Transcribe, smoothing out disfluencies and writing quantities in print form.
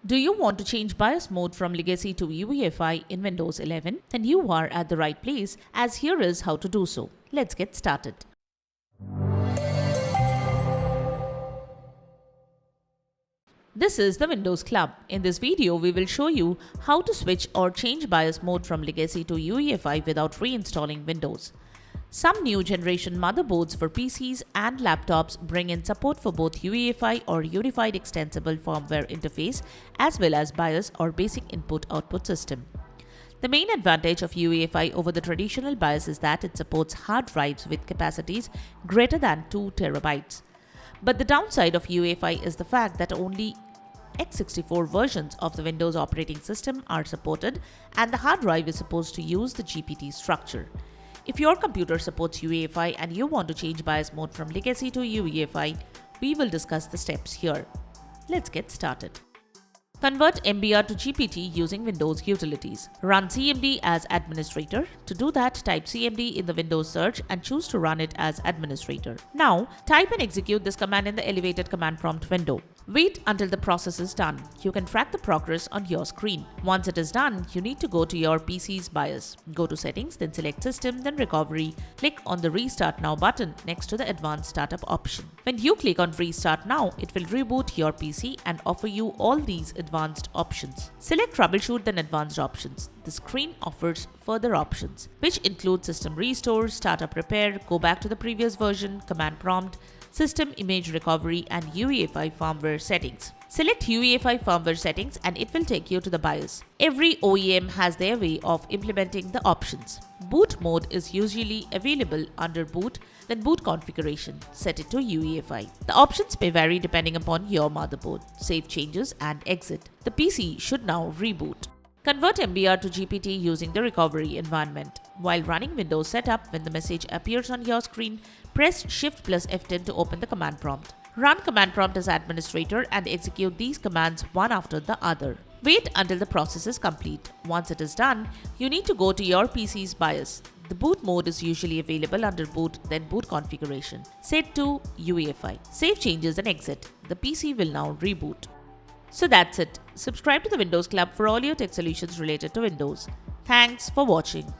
Do you want to change BIOS mode from legacy to UEFI in Windows 11? Then you are at the right place, as here is how to do so. Let's get started. This is the Windows Club. In this video, we will show you how to switch or change BIOS mode from legacy to UEFI without reinstalling Windows. Some new generation motherboards for PCs and laptops bring in support for both UEFI or Unified Extensible Firmware Interface as well as BIOS or Basic Input-Output System. The main advantage of UEFI over the traditional BIOS is that it supports hard drives with capacities greater than 2 terabytes. But the downside of UEFI is the fact that only x64 versions of the Windows operating system are supported and the hard drive is supposed to use the GPT structure. If your computer supports UEFI and you want to change BIOS mode from legacy to UEFI, we will discuss the steps here. Let's get started. Convert MBR to GPT using Windows utilities. Run CMD as administrator. To do that, type CMD in the Windows search and choose to run it as administrator. Now, type and execute this command in the elevated command prompt window. Wait until the process is done. You can track the progress on your screen. Once it is done, you need to go to your PC's BIOS. Go to Settings, then select System, then Recovery. Click on the Restart Now button next to the Advanced Startup option. When you click on Restart Now, it will reboot your PC and offer you all these advanced options. Select Troubleshoot, then Advanced Options. The screen offers further options, which include System Restore, Startup Repair, Go Back to the previous version, Command Prompt, System Image Recovery, and UEFI Firmware Settings. Select UEFI Firmware Settings and it will take you to the BIOS. Every OEM has their way of implementing the options. Boot mode is usually available under Boot, then Boot Configuration. Set it to UEFI. The options may vary depending upon your motherboard. Save changes and exit. The PC should now reboot. Convert MBR to GPT using the recovery environment. While running Windows Setup, when the message appears on your screen, press Shift plus F10 to open the command prompt. Run command prompt as administrator and execute these commands one after the other. Wait until the process is complete. Once it is done, you need to go to your PC's BIOS. The boot mode is usually available under Boot, then Boot Configuration. Set to UEFI. Save changes and exit. The PC will now reboot. So that's it. Subscribe to the Windows Club for all your tech solutions related to Windows. Thanks for watching.